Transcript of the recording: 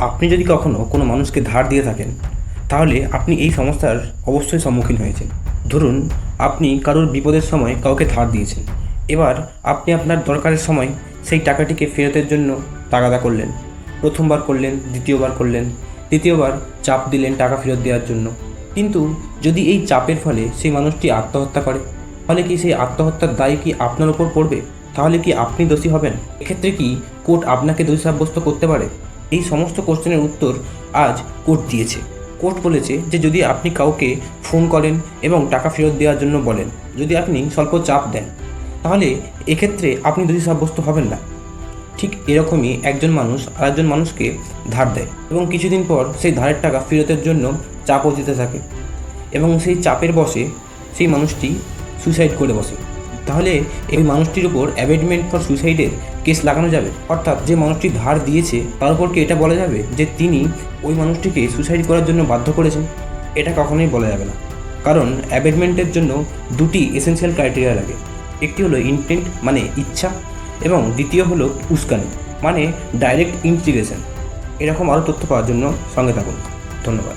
আপনি যদি কখনও কোনো মানুষকে ধার দিয়ে থাকেন তাহলে আপনি এই সমস্যার অবশ্যই সম্মুখীন হয়েছেন। ধরুন আপনি কারোর বিপদের সময় কাউকে ধার দিয়েছেন। এবার আপনি আপনার দরকারের সময় সেই টাকাটিকে ফেরতের জন্য তাগাদা করলেন। প্রথমবার করলেন, দ্বিতীয়বার করলেন, তৃতীয়বার চাপ দিলেন টাকা ফেরত দেওয়ার জন্য। কিন্তু যদি এই চাপের ফলে সেই মানুষটি আত্মহত্যা করে, তাহলে কি সেই আত্মহত্যার দায় কি আপনার ওপর পড়বে? তাহলে কি আপনি দোষী হবেন? এক্ষেত্রে কি কোর্ট আপনাকে দোষী সাব্যস্ত করতে পারে? এই সমস্ত কোশ্চেনের উত্তর আজ কোর্ট দিয়েছে। কোর্ট বলেছে যে যদি আপনি কাউকে ফোন করেন এবং টাকা ফেরত দেওয়ার জন্য বলেন, যদি আপনি স্বল্প চাপ দেন, তাহলে এক্ষেত্রে আপনি দোষী সাব্যস্ত হবেন না। ঠিক এরকমই একজন মানুষ আরেকজন মানুষকে ধার দেয় এবং কিছুদিন পর সেই ধারের টাকা ফেরতের জন্য চাপও দিতে থাকে এবং সেই চাপের বশে সেই মানুষটি সুইসাইড করে বসে। তাহলে এই মানুষটির উপর অ্যাবেটমেন্ট ফর সুইসাইডের কেস লাগানো যাবে? অর্থাৎ যে মানুষটি ধার দিয়েছে তার উপর কি এটা বলা যাবে যে তিনি ওই মানুষটিকে সুইসাইড করার জন্য বাধ্য করেছেন? এটা কখনোই বলা যাবে না, কারণ অ্যাবেটমেন্টের জন্য দুটি এসেনশিয়াল ক্রাইটেরিয়া লাগে। একটি হলো ইন্টেন্ট মানে ইচ্ছা, এবং দ্বিতীয় হলো উস্কানি মানে ডাইরেক্ট ইনস্টিগেশন। এরকম আরও তথ্য পাওয়ার জন্য সঙ্গে থাকুন। ধন্যবাদ।